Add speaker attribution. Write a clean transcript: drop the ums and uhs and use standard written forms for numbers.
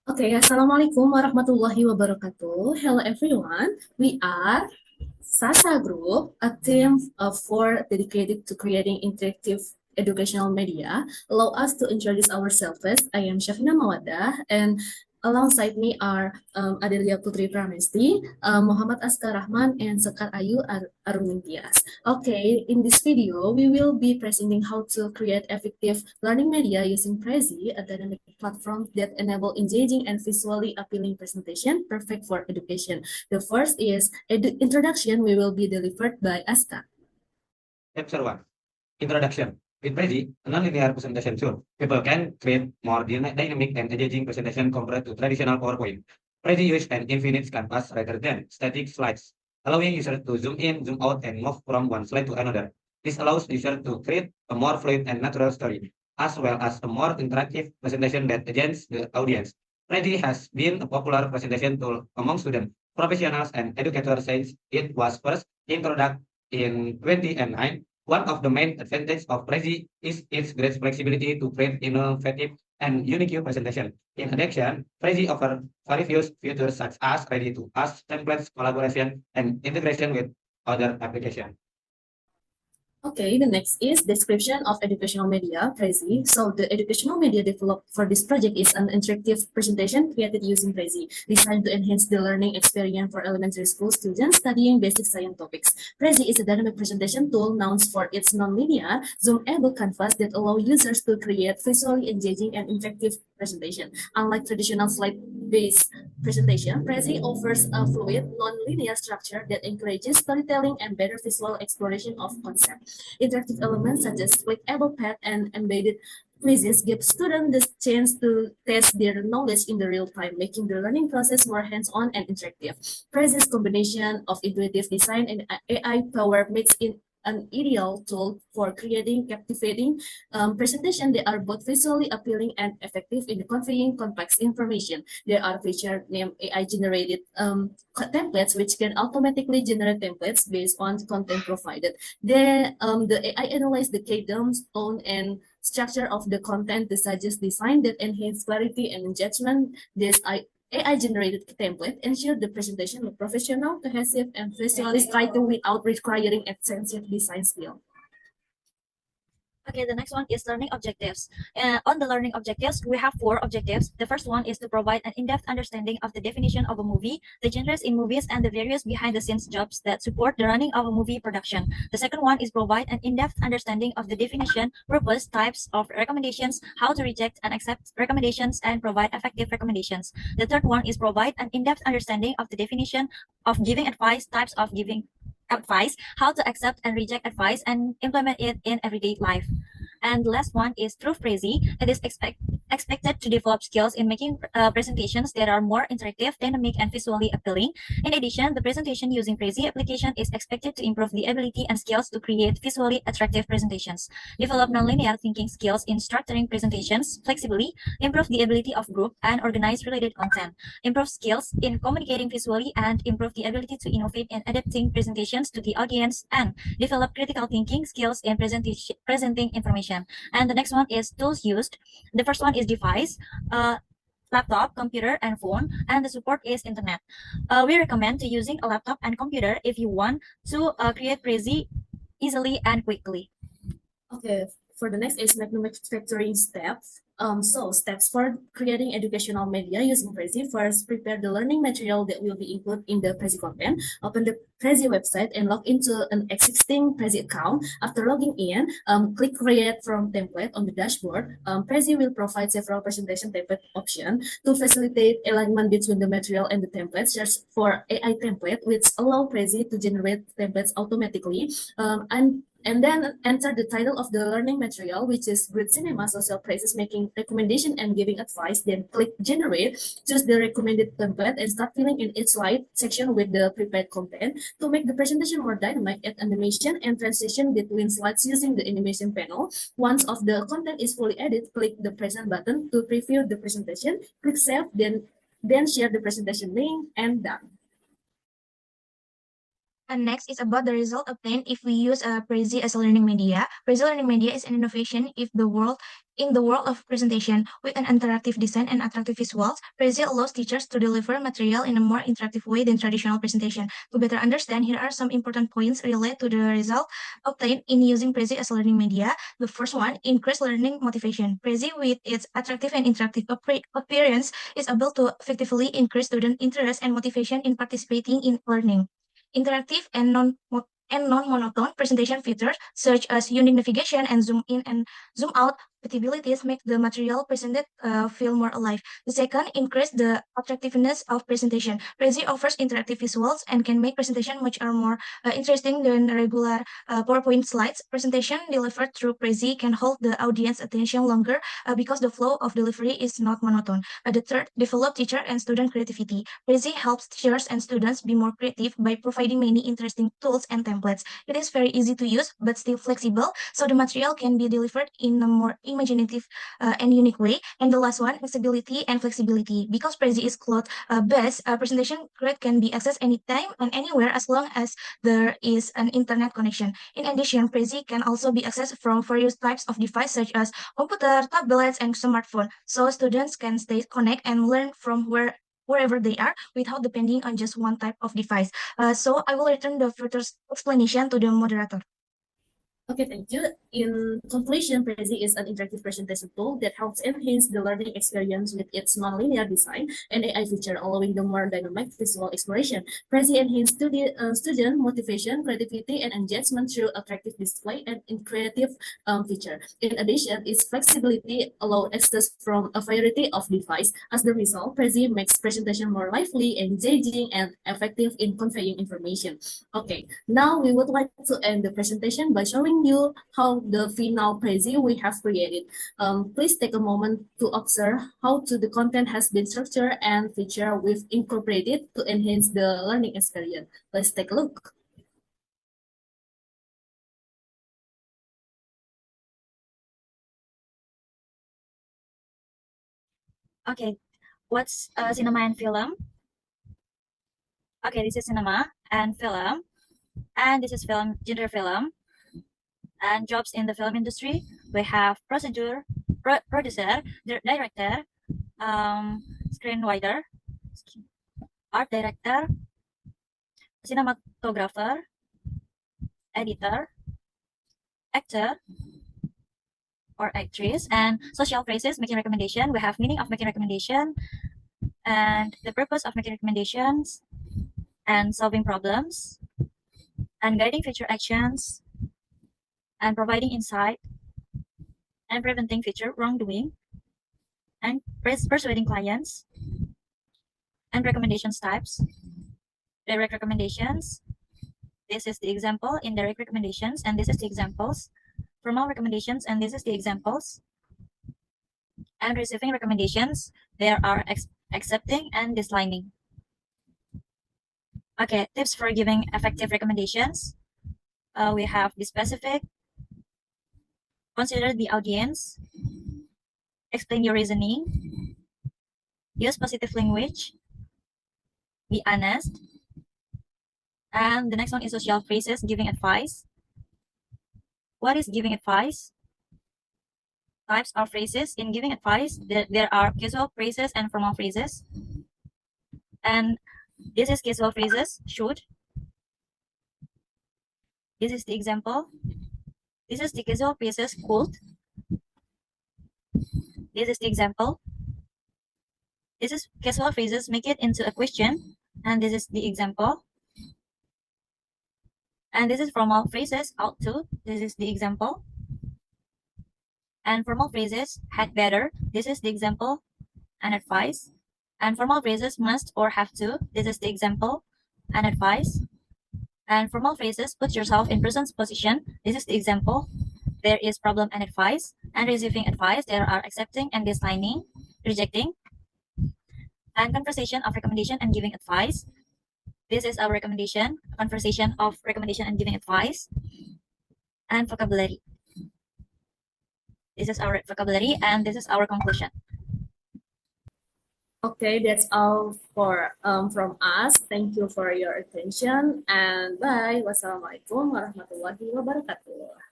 Speaker 1: Okay, Assalamualaikum warahmatullahi wabarakatuh. Hello everyone. We are Sasa Group, a team of four dedicated to creating interactive educational media. Allow us to introduce ourselves first. I am Syafina Mawadah, and alongside me are Adelia Putri Pramesti, Muhammad Askar Rahman, and Sekar Ayu Arunimtias. Okay, in this video, we will be presenting how to create effective learning media using Prezi, a dynamic platform that enable engaging and visually appealing presentation, perfect for education. The first is introduction. We will be delivered by Aska.
Speaker 2: Chapter 1. Introduction. With Prezi, a nonlinear presentation tool, people can create more dynamic and engaging presentation compared to traditional PowerPoint. Prezi uses an infinite canvas rather than static slides, allowing users to zoom in, zoom out, and move from one slide to another. This allows users to create a more fluid and natural story, as well as a more interactive presentation that engages the audience. Prezi has been a popular presentation tool among students, professionals, and educators since it was first introduced in 2009. One of the main advantages of Prezi is its great flexibility to create innovative and unique presentation. In addition, Prezi offers various features such as ready-to-use templates, collaboration, and integration with other applications.
Speaker 1: Okay, the next is description of educational media, Prezi. So the educational media developed for this project is an interactive presentation created using Prezi, designed to enhance the learning experience for elementary school students studying basic science topics. Prezi is a dynamic presentation tool known for its non-linear, zoom-able canvas that allow users to create visually engaging and interactive presentation. Unlike traditional slide-based presentation, Prezi offers a fluid, non-linear structure that encourages storytelling and better visual exploration of concepts. Interactive elements such as clickable pad and embedded quizzes give students the chance to test their knowledge in the real time, making the learning process more hands-on and interactive. Prezi's combination of intuitive design and AI power makes it an ideal tool for creating captivating presentation. They are both visually appealing and effective in conveying complex information. There are features named AI-generated templates, which can automatically generate templates based on content provided. The AI analyze the cadence, tone, and structure of the content to suggest design that enhance clarity and engagement. This AI-generated template ensure the presentation look professional, cohesive, and visually striking without requiring extensive design skill.
Speaker 3: Okay, the next one is learning objectives. On the learning objectives, we have four objectives. The first one is to provide an in-depth understanding of the definition of a movie, the genres in movies, and the various behind-the-scenes jobs that support the running of a movie production. The second one is provide an in-depth understanding of the definition, purpose, types of recommendations, how to reject and accept recommendations, and provide effective recommendations. The third one is provide an in-depth understanding of the definition of giving advice, types of giving advice, how to accept and reject advice, and implement it in everyday life. And the last one is through Prezi. It is expected to develop skills in making presentations that are more interactive, dynamic, and visually appealing. In addition, the presentation using Prezi application is expected to improve the ability and skills to create visually attractive presentations, develop nonlinear thinking skills in structuring presentations flexibly, improve the ability of group and organize related content, improve skills in communicating visually, and improve the ability to innovate in adapting presentations to the audience, and develop critical thinking skills in presenting information. And the next one is tools used. The first one is device, laptop, computer, and phone, and the support is internet. We recommend to using a laptop and computer if you want to create Prezi easily and quickly.
Speaker 1: Okay, for the next is manufacturing steps. So steps for creating educational media using Prezi. First, prepare the learning material that will be included in the Prezi content. Open the Prezi website and log into an existing Prezi account. After logging in, click create from template on the dashboard. Prezi will provide several presentation template options to facilitate alignment between the material and the templates. Search for AI template, which allow Prezi to generate templates automatically. And then enter the title of the learning material, which is Grid Cinema Social Praises, making recommendation and giving advice. Then click generate, choose the recommended template, and start filling in each slide section with the prepared content. To make the presentation more dynamic, add animation and transition between slides using the animation panel. Once of the content is fully added, click the present button to preview the presentation. Click save, then share the presentation link, and done.
Speaker 4: And next is about the result obtained if we use Prezi as a learning media. Prezi learning media is an innovation in the world of presentation with an interactive design and attractive visuals. Prezi allows teachers to deliver material in a more interactive way than traditional presentation. To better understand, here are some important points related to the result obtained in using Prezi as a learning media. The first one, increased learning motivation. Prezi, with its attractive and interactive appearance, is able to effectively increase student interest and motivation in participating in learning. Interactive and non-monotone presentation features such as unique navigation and zoom in and zoom out capabilities make the material presented feel more alive. The second, increase the attractiveness of presentation. Prezi offers interactive visuals and can make presentation much more interesting than regular PowerPoint slides. Presentation delivered through Prezi can hold the audience attention longer because the flow of delivery is not monotone. The third, develop teacher and student creativity. Prezi helps teachers and students be more creative by providing many interesting tools and templates. It is very easy to use but still flexible, so the material can be delivered in a more imaginative and unique way. And the last one, accessibility and flexibility. Because Prezi is cloud-based, presentation grade can be accessed anytime and anywhere as long as there is an internet connection. In addition, Prezi can also be accessed from various types of devices such as computer, tablets, and smartphone, so students can stay connected and learn from wherever they are without depending on just one type of device. So I will return the further explanation to the moderator.
Speaker 1: Okay, thank you. In conclusion, Prezi is an interactive presentation tool that helps enhance the learning experience with its nonlinear design and AI feature, allowing the more dynamic visual exploration. Prezi enhances student motivation, creativity, and engagement through attractive display and in creative feature. In addition, its flexibility allows access from a variety of devices. As the result, Prezi makes presentation more lively, engaging, and effective in conveying information. Okay, now we would like to end the presentation by showing you how the final Prezi we have created. Please take a moment to observe how the content has been structured and feature we've incorporated to enhance the learning experience. Let's take a look.
Speaker 3: Okay, what's cinema and film? Okay, this is cinema and film, and this is genre film, and jobs in the film industry. We have producer, director, screenwriter, art director, cinematographer, editor, actor, or actress, and social phrases, making recommendation. We have meaning of making recommendation, and the purpose of making recommendations, and solving problems, and guiding future actions, and providing insight, and preventing future wrongdoing, and persuading clients, and recommendations types. Direct recommendations. This is the example in direct recommendations, and this is the examples. Formal recommendations, and this is the examples. And receiving recommendations, there are accepting and declining. Okay, tips for giving effective recommendations. We have the specific, consider the audience, explain your reasoning, use positive language, be honest. And the next one is social phrases, giving advice. What is giving advice? Types of phrases in giving advice. There are casual phrases and formal phrases. And this is casual phrases, should. This is the example. This is the casual phrases, could. This is the example. This is casual phrases, make it into a question. And this is the example. And this is formal phrases, ought to. This is the example. And formal phrases, had better. This is the example and advice. And formal phrases, must or have to. This is the example and advice. And formal phrases, put yourself in person's position. This is the example. There is problem and advice. And receiving advice, there are accepting and declining, rejecting. And conversation of recommendation and giving advice. This is our recommendation, conversation of recommendation and giving advice. And vocabulary. This is our vocabulary, and this is our conclusion.
Speaker 1: Okay, that's all for from us. Thank you for your attention and bye. Wassalamualaikum warahmatullahi wabarakatuh.